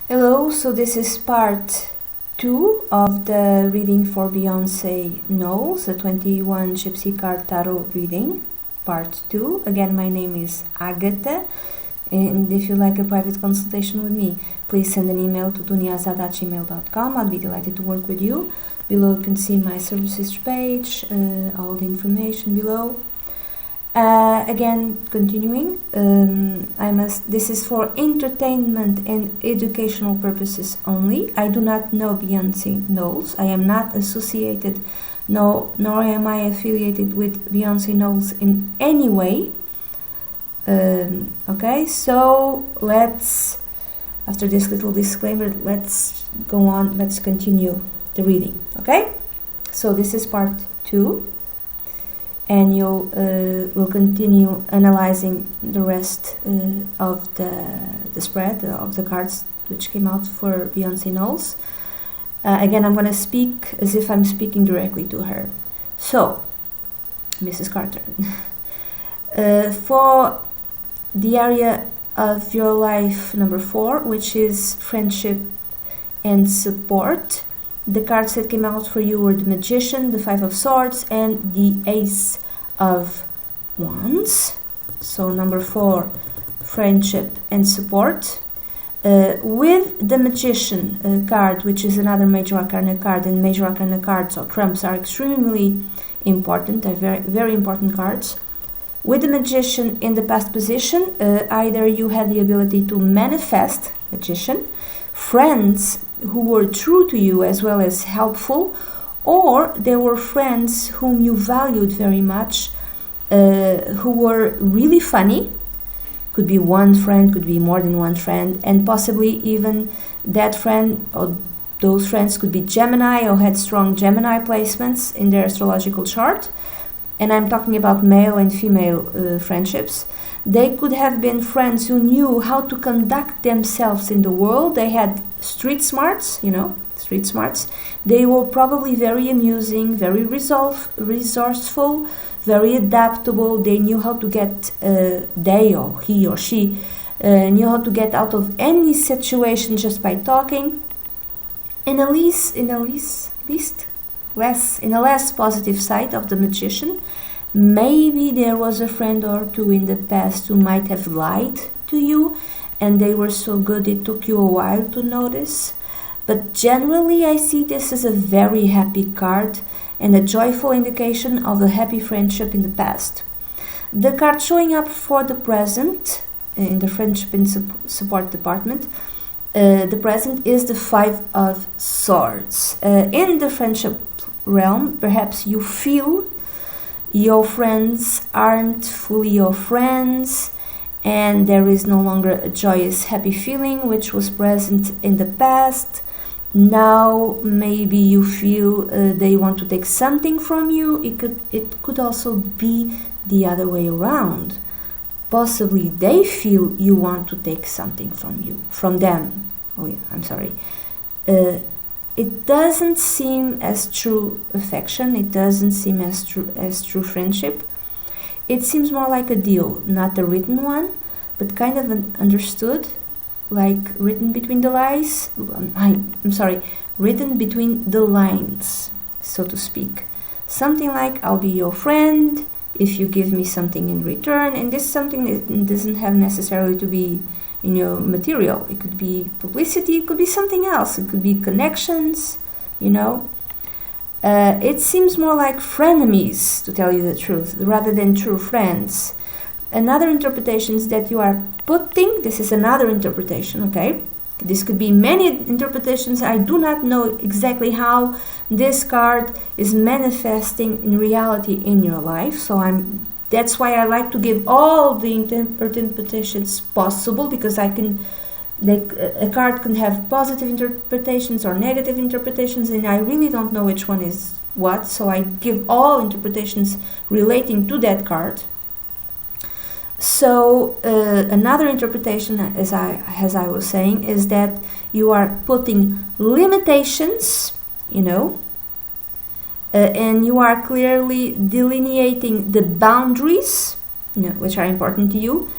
Hello, so this is part 2 of the reading for Beyonce Knowles, the 21 Gipsy card tarot reading, part 2. Again, my name is Agatha, and if you'd like a private consultation with me, please send an email to tuniazad@gmail.com. I'll be delighted to work with you. Below you can see my services page, all the information below. Again, continuing, this is for entertainment and educational purposes only. I do not know Beyonce Knowles. I am not associated, nor am I affiliated with Beyonce Knowles in any way. Okay, so after this little disclaimer, let's go on, let's continue the reading, okay? So this is part 2. And we'll continue analyzing the rest of the spread of the cards which came out for Beyonce Knowles. Again, I'm going to speak as if I'm speaking directly to her. So, Mrs. Carter, for the area of your life number 4, which is friendship and support, the cards that came out for you were the Magician, the Five of Swords, and the Ace of Wands. So number 4, friendship and support. With the Magician card, which is another Major Arcana card, and Major Arcana cards or trumps are extremely important. They're very, very important cards. With the Magician in the past position, either you had the ability to manifest, Magician, friends who were true to you as well as helpful, or there were friends whom you valued very much, who were really funny. Could be one friend, could be more than one friend, and possibly even that friend or those friends could be Gemini or had strong Gemini placements in their astrological chart. And I'm talking about male and female friendships. They could have been friends who knew how to conduct themselves in the world. They had street smarts, street smarts. They were probably very amusing, very resourceful, very adaptable. They knew how to get, they or he or she, knew how to get out of any situation just by talking. In a less positive side of the Magician, maybe there was a friend or two in the past who might have lied to you, and they were so good it took you a while to notice. But generally, I see this as a very happy card and a joyful indication of a happy friendship in the past. The card showing up for the present in the friendship and support department, the present is the Five of Swords. In the friendship realm, perhaps you feel your friends aren't fully your friends, and there is no longer a joyous, happy feeling which was present in the past. Now maybe you feel they want to take something from you. It could also be the other way around. Possibly they feel you want to take something from them. Oh yeah, I'm sorry. It doesn't seem as true affection. It doesn't seem as true friendship. It seems more like a deal, not a written one, but kind of an understood, like written between the lines. Written between the lines, so to speak. Something like, I'll be your friend if you give me something in return. And this something doesn't have necessarily to be material. It could be publicity, it could be something else, it could be connections, it seems more like frenemies, to tell you the truth, rather than true friends. Another interpretation is that you are putting, this is another interpretation, okay? This could be many interpretations. I do not know exactly how this card is manifesting in reality in your life, so that's why I like to give all the interpretations possible, because a card can have positive interpretations or negative interpretations, and I really don't know which one is what, so I give all interpretations relating to that card. So another interpretation, as I was saying, is that you are putting limitations, and you are clearly delineating the boundaries, which are important to you,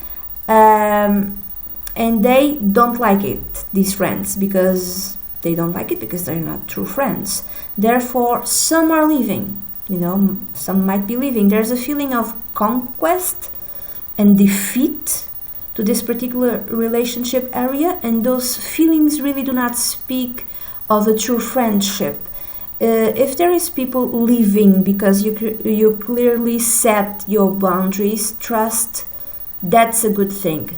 and they don't like it. these friends because they don't like it, because they're not true friends. Therefore, some are leaving. Some might be leaving. There's a feeling of conquest and defeat to this particular relationship area, and those feelings really do not speak of a true friendship. If there is people leaving because you clearly set your boundaries, trust, that's a good thing,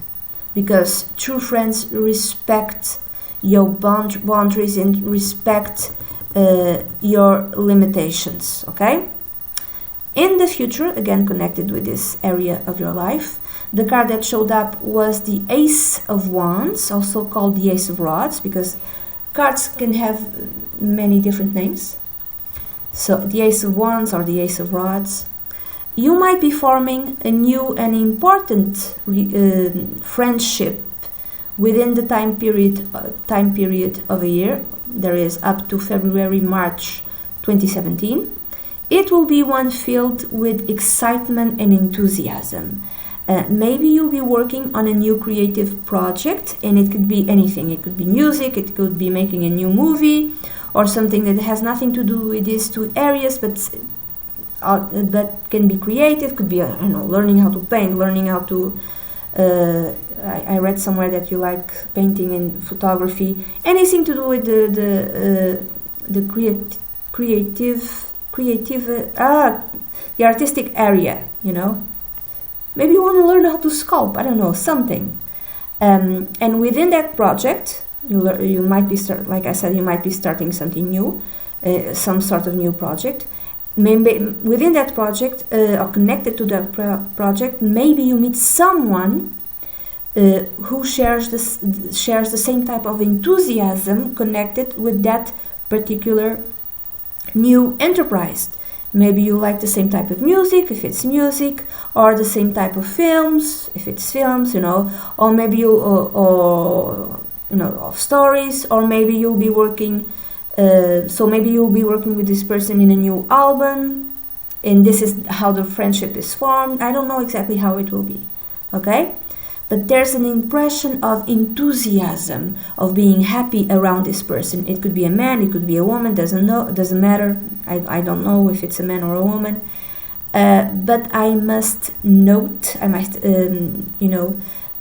because true friends respect your boundaries and respect your limitations. Okay? In the future, again connected with this area of your life, the card that showed up was the Ace of Wands, also called the Ace of Rods, because cards can have many different names. So the Ace of Wands or the Ace of Rods. You might be forming a new and important friendship within the time period of a year. There is up to February, March 2017. It will be one filled with excitement and enthusiasm. Maybe you'll be working on a new creative project, and it could be anything. It could be music, it could be making a new movie, or something that has nothing to do with these two areas, but can be creative. Could be learning how to paint, learning how to I read somewhere that you like painting and photography, anything to do with the artistic area. Maybe you want to learn how to sculpt, I don't know, something. And within that project, you might be like I said, you might be starting something new, some sort of new project. Maybe within that project, or connected to that project, maybe you meet someone who shares the same type of enthusiasm connected with that particular new enterprise. Maybe you like the same type of music, if it's music, or the same type of films, if it's films, or maybe of stories, or maybe you'll be working. So maybe you'll be working with this person in a new album, and this is how the friendship is formed. I don't know exactly how it will be, okay? But there's an impression of enthusiasm, of being happy around this person. It could be a man, it could be a woman, doesn't matter. I don't know if it's a man or a woman. But I must note,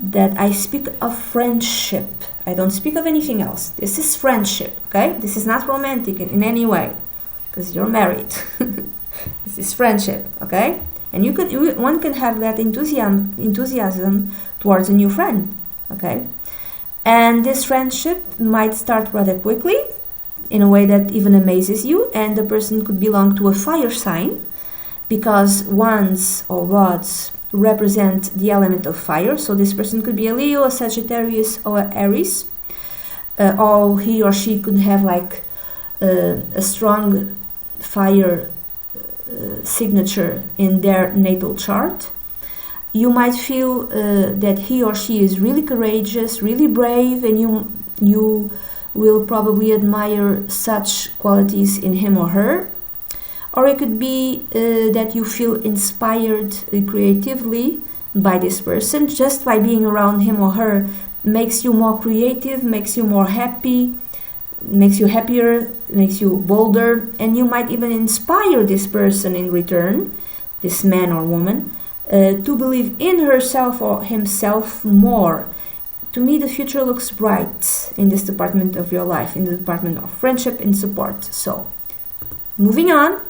that I speak of friendship. I don't speak of anything else. This is friendship, okay? This is not romantic in any way, because you're married. This is friendship, okay? And one can have that enthusiasm towards a new friend, okay? And this friendship might start rather quickly, in a way that even amazes you, and the person could belong to a fire sign, because wands or rods represent the element of fire. So this person could be a Leo, a Sagittarius, or an Aries, or he or she could have like a strong fire signature in their natal chart. You might feel that he or she is really courageous, really brave, and you will probably admire such qualities in him or her. Or it could be that you feel inspired creatively by this person. Just by being around him or her makes you more creative, makes you more happy, makes you happier, makes you bolder, and you might even inspire this person in return, this man or woman, to believe in herself or himself more. To me, the future looks bright in this department of your life, in the department of friendship and support. So, moving on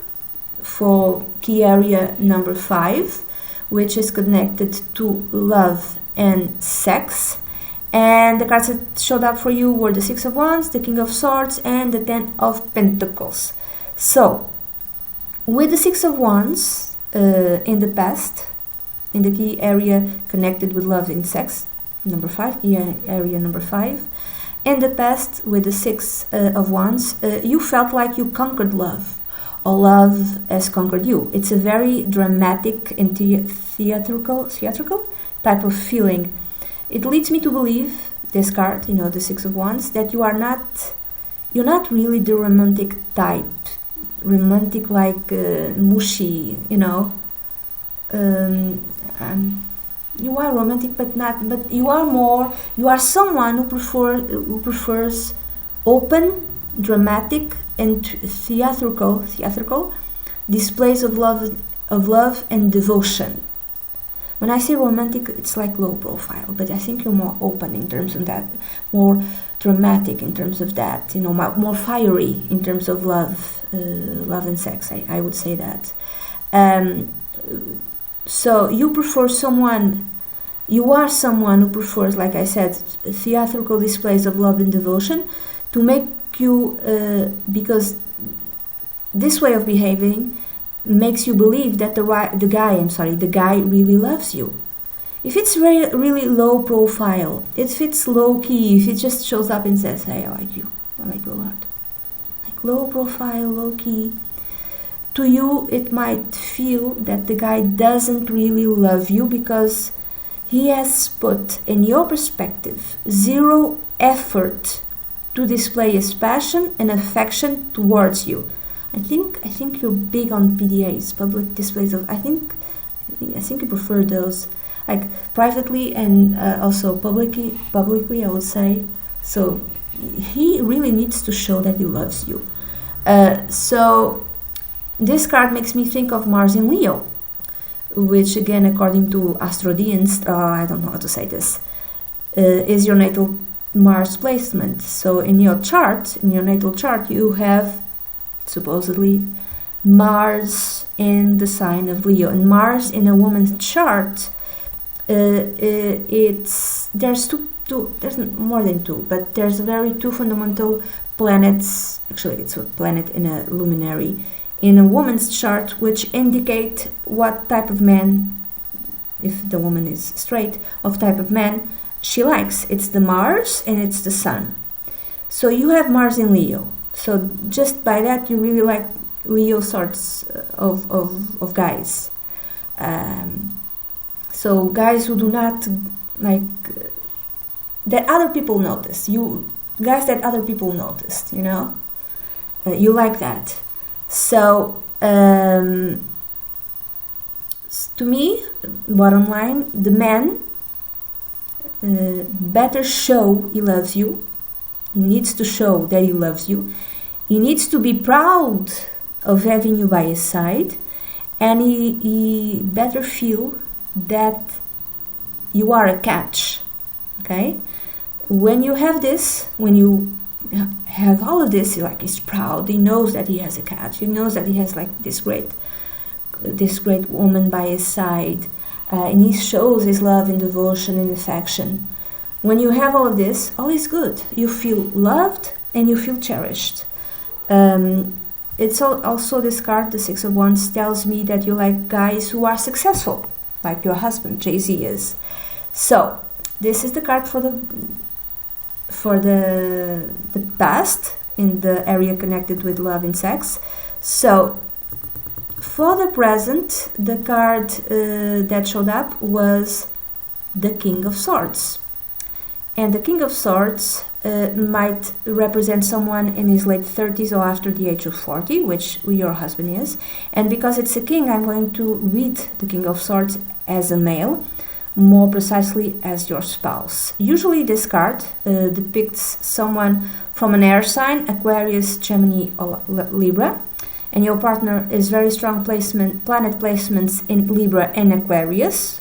for key area number 5, which is connected to love and sex. And the cards that showed up for you were the Six of Wands, the King of Swords, and the Ten of Pentacles. So, with the Six of Wands in the past, in the key area connected with love and sex, number 5, key area number 5, in the past with the Six of Wands, you felt like you conquered love, or love has conquered you. It's a very dramatic and theatrical type of feeling. It leads me to believe, this card, the Six of Wands, that you're not really the romantic type, romantic like mushy, you are romantic, but not. But you are more. You are someone who prefers open, dramatic, and theatrical displays of love and devotion. When I say romantic, it's like low profile, but I think you're more open in terms of that, more dramatic in terms of that, more fiery in terms of love and sex. I would say that. So you are someone who prefers, like I said, theatrical displays of love and devotion to make you, because this way of behaving makes you believe that the guy really loves you. If it's really low profile, if it's low key, if it just shows up and says, hey, I like you a lot, like low profile, low key, to you it might feel that the guy doesn't really love you because he has put, in your perspective, zero effort to display his passion and affection towards you. I think you're big on PDAs, public displays of. I think you prefer those, like privately and also publicly. I would say. So he really needs to show that he loves you. So this card makes me think of Mars in Leo, which again, according to Astrodians, I don't know how to say this, is your natal Mars placement. So in your natal chart, you have supposedly Mars in the sign of Leo, and Mars in a woman's chart, there's more than two, but there's two fundamental planets. Actually, it's a planet in a luminary in a woman's chart, which indicate what type of man, if the woman is straight, of type of man she likes. It's the Mars and it's the Sun. So you have Mars in Leo. So just by that, you really like Leo sorts of guys. So guys who do not like that other people notice. Guys that other people noticed. You like that. So to me, bottom line, the man better show he loves you. He needs to show that he loves you. He needs to be proud of having you by his side, and he better feel that you are a catch. Okay? When you have this, when you have all of this, he's proud. He knows that he has a catch. He knows that he has like this great woman by his side, and he shows his love and devotion and affection. When you have all of this, all is good. You feel loved and you feel cherished. It's also this card, the Six of Wands, tells me that you like guys who are successful, like your husband, Jay-Z is. So this is the card for the past in the area connected with love and sex. So for the present, the card that showed up was the King of Swords. And the King of Swords might represent someone in his late 30s or after the age of 40, which your husband is. And because it's a king, I'm going to read the King of Swords as a male, more precisely as your spouse. Usually this card depicts someone from an air sign, Aquarius, Gemini, or Libra. And your partner is very strong planet placements in Libra and Aquarius.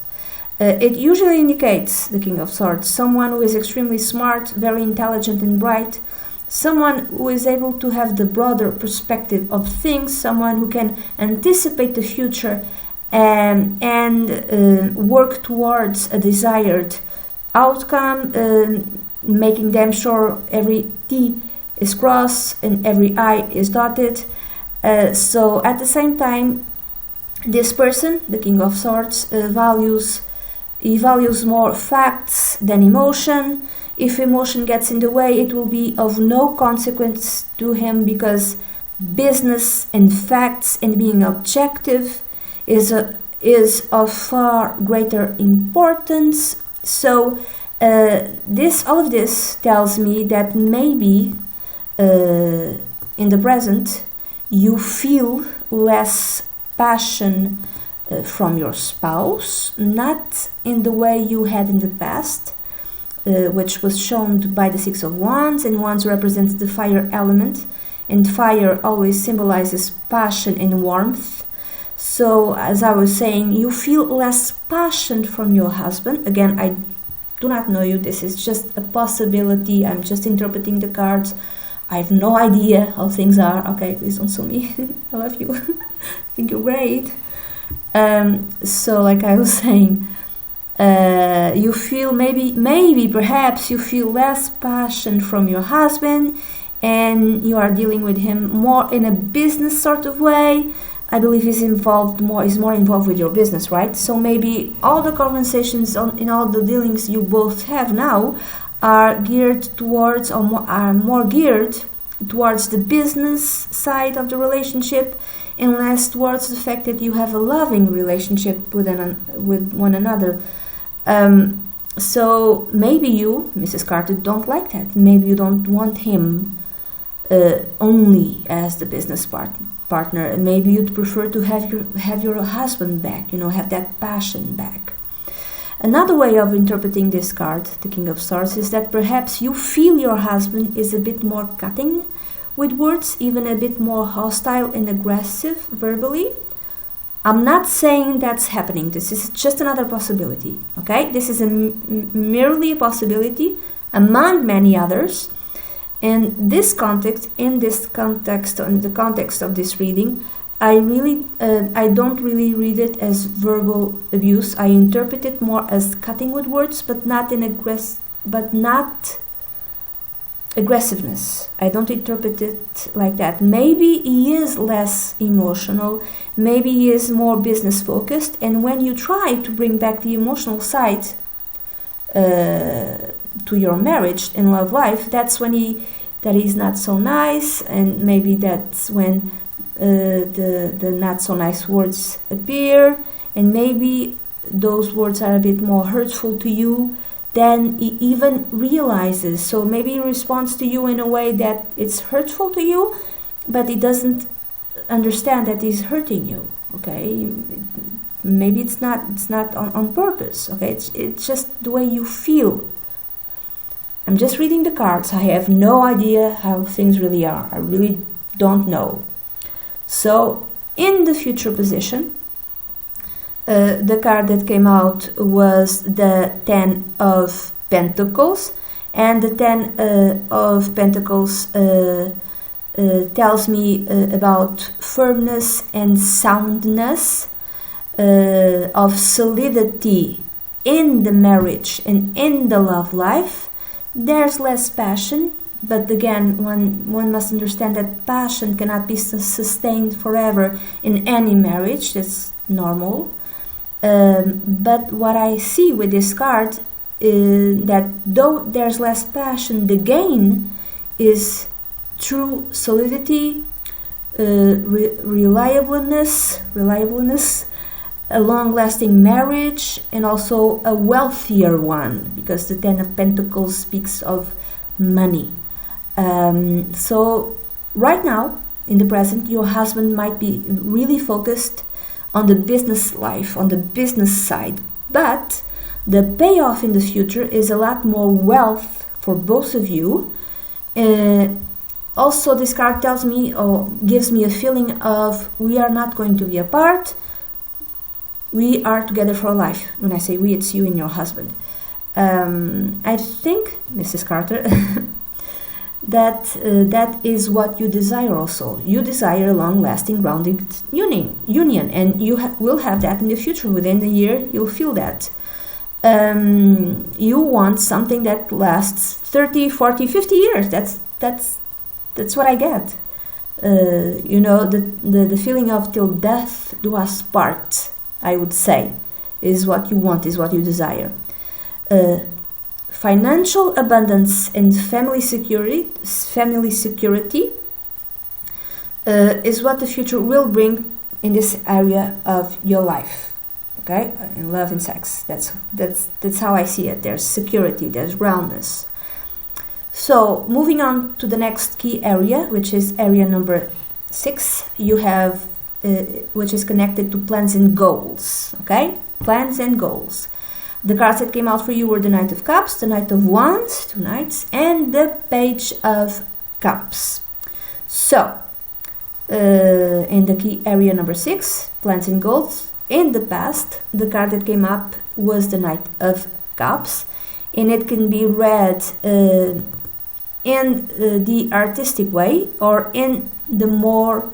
It usually indicates the King of Swords, someone who is extremely smart, very intelligent and bright, someone who is able to have the broader perspective of things, someone who can anticipate the future and work towards a desired outcome, making damn sure every T is crossed and every I is dotted. So at the same time, this person, the King of Swords, values more facts than emotion. If emotion gets in the way, it will be of no consequence to him, because business and facts and being objective is of far greater importance. So all of this tells me that maybe in the present you feel less passion from your spouse, not in the way you had in the past, which was shown by the Six of Wands, and Wands represents the fire element, and fire always symbolizes passion and warmth. So, as I was saying, you feel less passion from your husband. Again, I do not know you, this is just a possibility, I'm just interpreting the cards. I have no idea how things are. Okay, please don't sue me. I love you. I think you're great. So, like I was saying, you feel perhaps you feel less passion from your husband, and you are dealing with him more in a business sort of way. I believe he's more involved with your business, right? So maybe all the conversations in all the dealings you both have now are geared towards, or are more geared towards the business side of the relationship, and less towards the fact that you have a loving relationship with one another. So maybe you, Mrs. Carter, don't like that. Maybe you don't want him only as the business partner, and maybe you'd prefer to have your husband back, have that passion back. Another way of interpreting this card, the King of Swords, is that perhaps you feel your husband is a bit more cutting with words, even a bit more hostile and aggressive verbally. I'm not saying that's happening. This is just another possibility, okay? This is merely a possibility among many others. And in the context of this reading, I don't really read it as verbal abuse. I interpret it more as cutting with words, but not aggressiveness. I don't interpret it like that. Maybe he is less emotional. Maybe he is more business focused. And when you try to bring back the emotional side to your marriage and love life, that's when he's not so nice, and maybe that's when the not so nice words appear, and maybe those words are a bit more hurtful to you than he even realizes. So maybe he responds to you in a way that it's hurtful to you, but he doesn't understand that he's hurting you. Okay, maybe it's not on purpose. Okay, it's just the way you feel. I'm just reading the cards. I have no idea how things really are. I really don't know. So, in the future position, the card that came out was the Ten of Pentacles. And the Ten of Pentacles tells me about firmness and soundness, of solidity in the marriage and in the love life. There's less passion, but again, one must understand that passion cannot be sustained forever in any marriage. That's normal. But what I see with this card is that though there's less passion, the gain is true solidity, reliableness, a long-lasting marriage, and also a wealthier one, because the Ten of Pentacles speaks of money. So right now, in the present, your husband might be really focused on the business life, on the business side, but the payoff in the future is a lot more wealth for both of you. Also, this card tells me, or gives me a feeling of, we are not going to be apart. We are together for life. When I say we, it's you and your husband. I think, Mrs. Carter, that is what you desire also. You desire a long-lasting, grounded union, and you will have that in the future. Within the year, you'll feel that. You want something that lasts 30, 40, 50 years. That's what I get. The feeling of till death do us part, I would say, is what you want, is what you desire. Financial abundance and family security is what the future will bring in this area of your life. Okay, in love and sex. That's how I see it. There's security, there's groundness. So moving on to the next key area, which is area number 6, you have which is connected to plans and goals. Okay, plans and goals. The cards that came out for you were the Knight of Cups, the Knight of Wands, 2 knights, and the Page of Cups. So, in the key area number 6, plans and goals, in the past, the card that came up was the Knight of Cups, and it can be read in the artistic way or in the more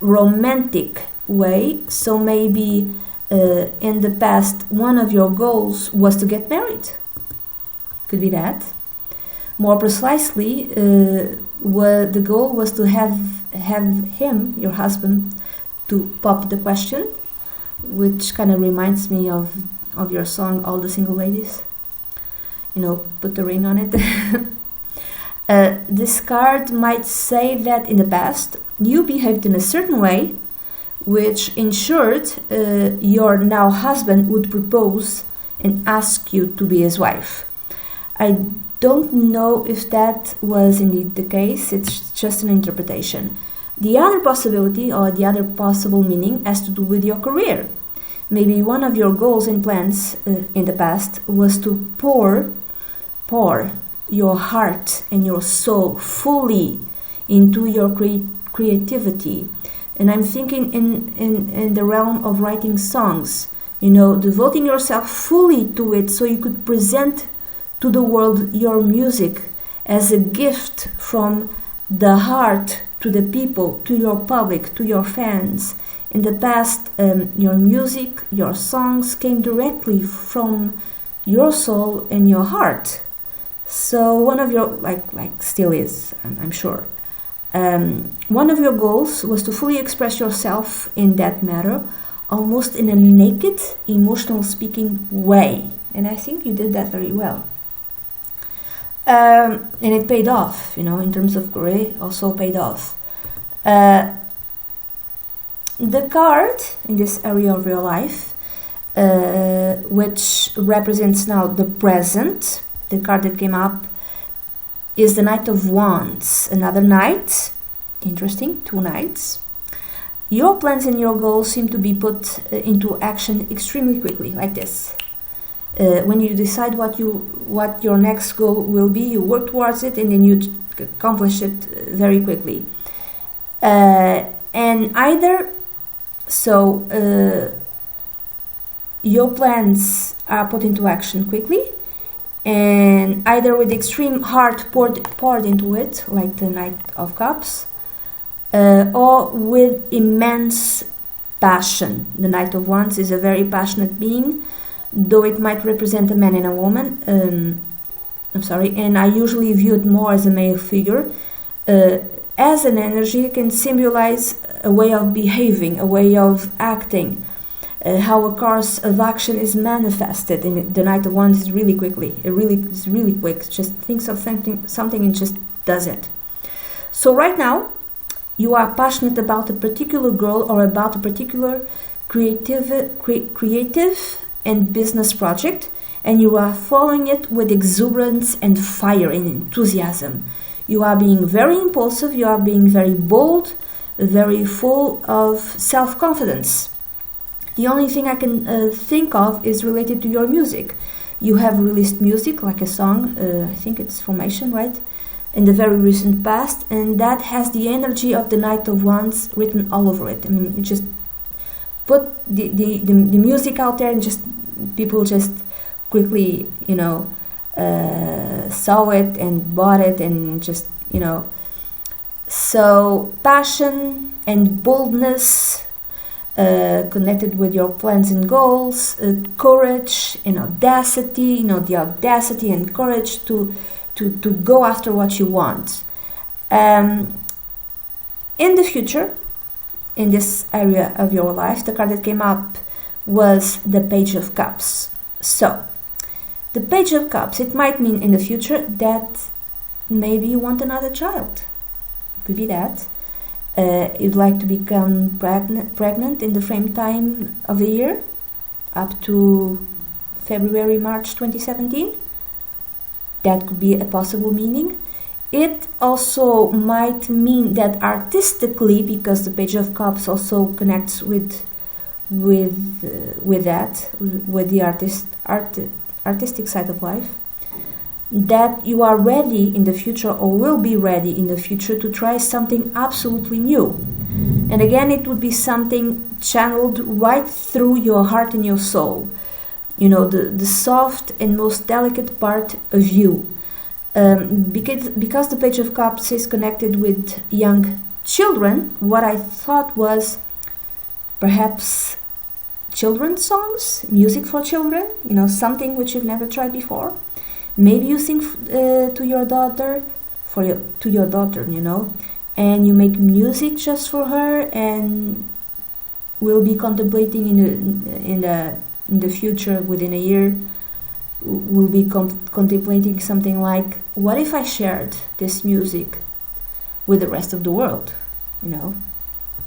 romantic way. So maybe in the past one of your goals was to get married. Could be that. More precisely, the goal was to have him, your husband, to pop the question, which kind of reminds me of your song All the Single Ladies. You know, put the ring on it. This card might say that in the past you behaved in a certain way which ensured your now husband would propose and ask you to be his wife. I don't know if that was indeed the case, it's just an interpretation. The other possibility or the other possible meaning has to do with your career. Maybe one of your goals and plans in the past was to pour your heart and your soul fully into your creativity. And I'm thinking in the realm of writing songs, you know, devoting yourself fully to it so you could present to the world your music as a gift from the heart to the people, to your public, to your fans. In the past, your music, your songs came directly from your soul and your heart. So one of your, like still is, I'm sure, one of your goals was to fully express yourself in that matter, almost in a naked, emotional speaking way. And I think you did that very well. And it paid off, you know, in terms of career, also paid off. The card in this area of your life, which represents now the present, the card that came up is the Knight of Wands, another knight, interesting, 2 knights. Your plans and your goals seem to be put into action extremely quickly, like this. When you decide what your next goal will be, you work towards it and then you accomplish it very quickly. And either your plans are put into action quickly, and either with extreme heart poured into it, like the Knight of Cups, or with immense passion. The Knight of Wands is a very passionate being, though it might represent a man and a woman. And I usually view it more as a male figure. As an energy, it can symbolize a way of behaving, a way of acting, how a course of action is manifested. And the Knight of Wands is really quickly. It's really quick. Just thinks of something and just does it. So right now, you are passionate about a particular goal or about a particular creative and business project, and you are following it with exuberance and fire and enthusiasm. You are being very impulsive, you are being very bold, very full of self-confidence. The only thing I can think of is related to your music. You have released music, like a song, I think it's Formation, right? In the very recent past, and that has the energy of the Knight of Wands written all over it. I mean, you just put the music out there and just people just quickly, you know, saw it and bought it and just, you know. So passion and boldness connected with your plans and goals, courage and audacity, you know, the audacity and courage to go after what you want. In the future, in this area of your life, the card that came up was the Page of Cups. So, the Page of Cups, it might mean in the future that maybe you want another child. It could be that. You'd like to become pregnant in the frame time of the year, up to February, March 2017. That could be a possible meaning. It also might mean that artistically, because the Page of Cups also connects with that, with the artistic side of life, that you are ready in the future, or will be ready in the future, to try something absolutely new. And again, it would be something channeled right through your heart and your soul. You know, the soft and most delicate part of you. Because the Page of Cups is connected with young children, what I thought was perhaps children's songs, music for children, you know, something which you've never tried before. Maybe you sing to your daughter, to your daughter, you know, and you make music just for her, and we'll be contemplating in the future, within a year, we'll be contemplating something like, what if I shared this music with the rest of the world? You know,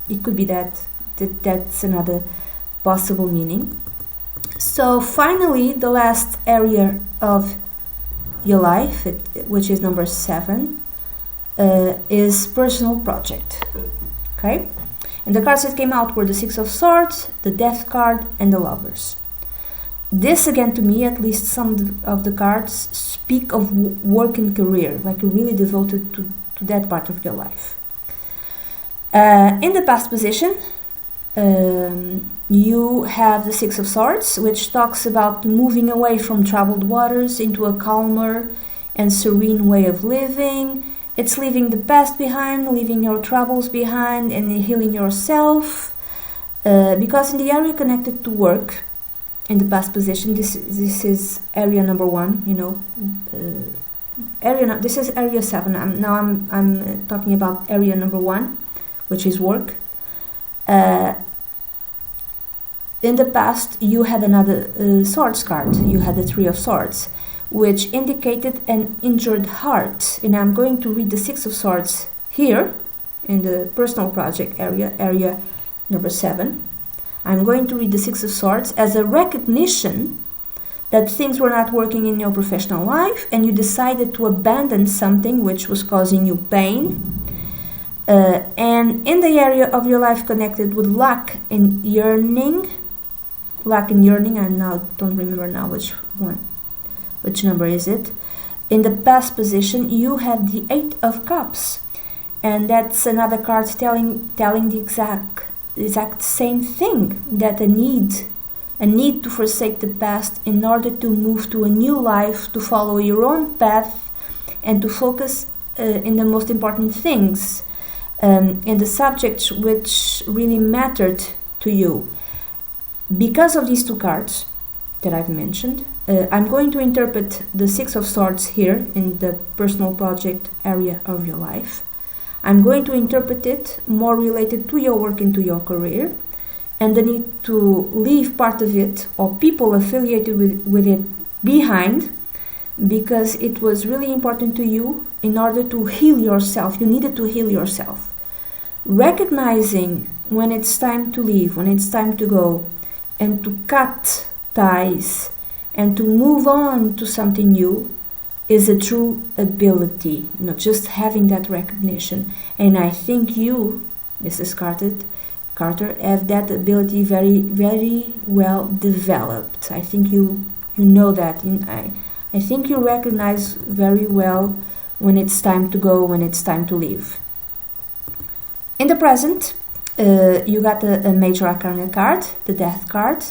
it could be that's another possible meaning. So finally, the last area of your life, which is number 7, is personal project. Okay, and the cards that came out were the Six of Swords, the Death card, and the Lovers. This, again, to me, at least some of the cards speak of work and career, like you're really devoted to that part of your life. In the past position, you have the Six of Swords, which talks about moving away from troubled waters into a calmer and serene way of living. It's leaving the past behind, leaving your troubles behind, and healing yourself. Because in the area connected to work, in the past position, this is area number 1. You know, this is area 7. I'm talking about area number 1, which is work. In the past, you had another swords card. You had the Three of Swords, which indicated an injured heart. And I'm going to read the Six of Swords here in the personal project area number 7. I'm going to read the Six of Swords as a recognition that things were not working in your professional life, and you decided to abandon something which was causing you pain. And in the area of your life connected with lack and yearning, I now don't remember now which number is it. In the past position, you had the Eight of Cups, and that's another card telling the exact same thing, that a need to forsake the past in order to move to a new life, to follow your own path, and to focus in the most important things, in the subjects which really mattered to you. Because of these two cards that I've mentioned, I'm going to interpret the Six of Swords here in the personal project area of your life. I'm going to interpret it more related to your work and to your career, and the need to leave part of it, or people affiliated with it, behind, because it was really important to you in order to heal yourself. You needed to heal yourself. Recognizing when it's time to leave, when it's time to go, and to cut ties and to move on to something new is a true ability, not just having that recognition. And I think you, Mrs. Carter, have that ability very, very well developed. I think you know that. I think you recognize very well when it's time to go, when it's time to leave. In the present, you got a major arcana card, the Death card.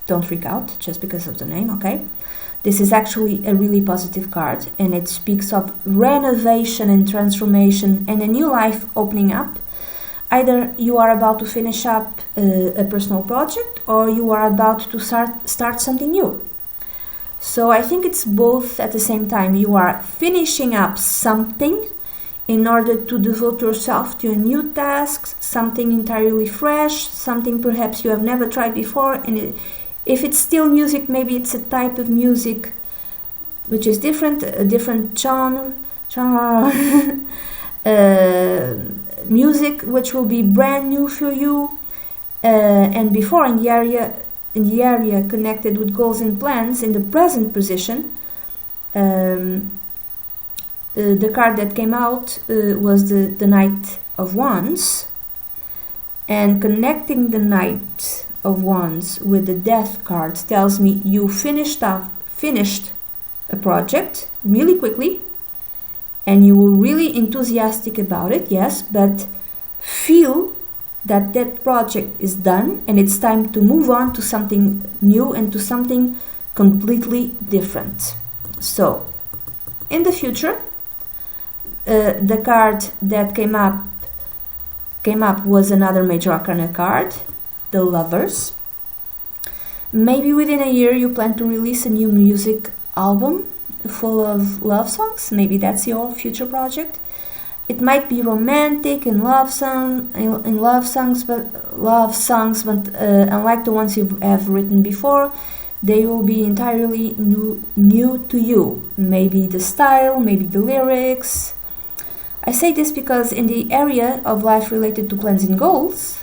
Don't freak out just because of the name, okay? This is actually a really positive card, and it speaks of renovation and transformation and a new life opening up. Either you are about to finish up a personal project, or you are about to start something new. So I think it's both at the same time. You are finishing up something in order to devote yourself to a new task, something entirely fresh, something perhaps you have never tried before. And if it's still music, maybe it's a type of music which is different, a different genre, music which will be brand new for you. And before, in the area connected with goals and plans, in the present position, the card that came out was the Knight of Wands, and connecting the Knight of Wands with the Death card tells me you finished a project really quickly, and you were really enthusiastic about it, yes, but feel that that project is done and it's time to move on to something new and to something completely different. So in the future, the card that came up was another major arcana card, the Lovers. Maybe within a year you plan to release a new music album full of love songs. Maybe that's your future project. It might be romantic and love songs, but unlike the ones you have written before, they will be entirely new to you. Maybe the style, maybe the lyrics. I say this because in the area of life related to plans and goals,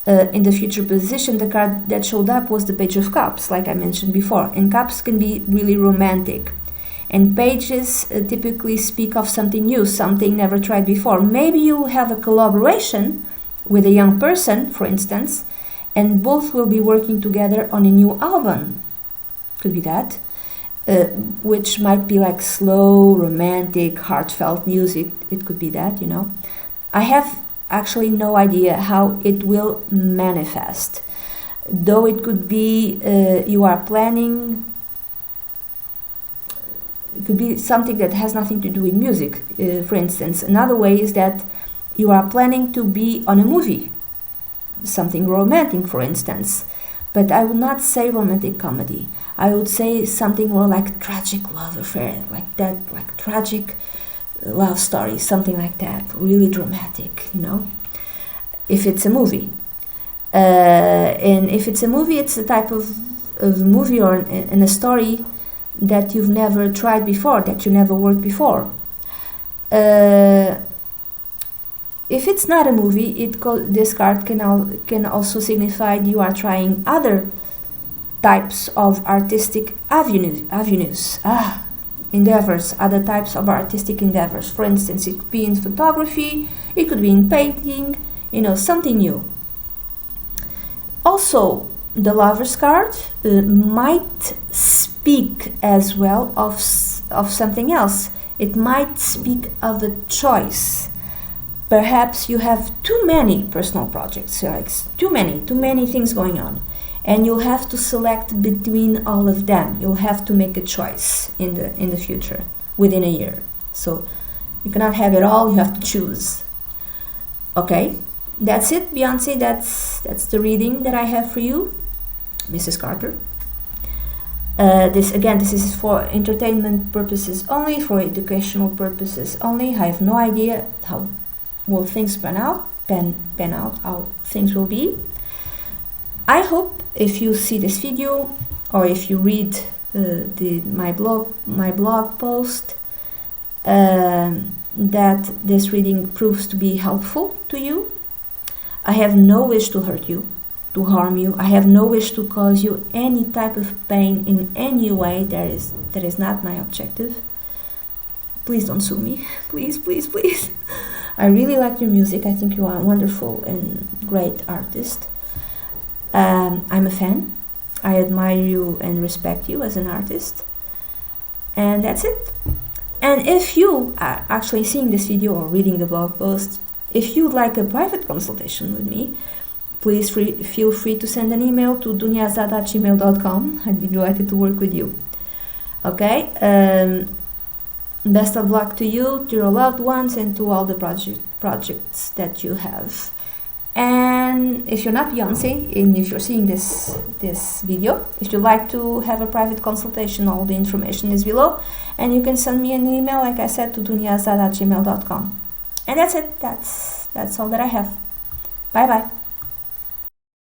in the future position, the card that showed up was the Page of Cups, like I mentioned before. And cups can be really romantic. And pages typically speak of something new, something never tried before. Maybe you'll have a collaboration with a young person, for instance, and both will be working together on a new album. Could be that. Which might be like slow, romantic, heartfelt music. It could be that, you know. I have actually no idea how it will manifest. Though it could be you are planning. It could be something that has nothing to do with music. For instance, another way is that you are planning to be on a movie. Something romantic, for instance. But I would not say romantic comedy. I would say something more like tragic love affair, like that, like tragic love story, something like that, really dramatic, you know, if it's a movie. And if it's a movie, it's a type of movie or in a story that you've never tried before, that you never worked before. If it's not a movie, this card can also signify you are trying other types of artistic endeavors, other types of artistic endeavors. For instance, it could be in photography, it could be in painting, you know, something new. Also, the Lovers card might speak as well of something else. It might speak of a choice. Perhaps you have too many personal projects, like too many things going on, and you'll have to select between all of them. You'll have to make a choice in the future, within a year. So you cannot have it all, you have to choose. Okay, that's it, Beyonce. That's the reading that I have for you, Mrs. Carter. This is for entertainment purposes only, for educational purposes only. I have no idea how will things pan out, how things will be. I hope if you see this video or if you read my blog post that this reading proves to be helpful to you. I have no wish to hurt you, to harm you. I have no wish to cause you any type of pain in any way. That is not my objective. Please don't sue me. Please, please, please. I really like your music. I think you are a wonderful and great artist. I'm a fan. I admire you and respect you as an artist. And that's it. And if you are actually seeing this video or reading the blog post, if you'd like a private consultation with me, please feel free to send an email to duniazad@gmail.com. I'd be delighted to work with you. Okay? Best of luck to you, to your loved ones, and to all the projects that you have. And if you're not Beyonce, and if you're seeing this video, if you'd like to have a private consultation, all the information is below, and you can send me an email, like I said, to duniazad@gmail.com. And that's it. That's all that I have. Bye bye.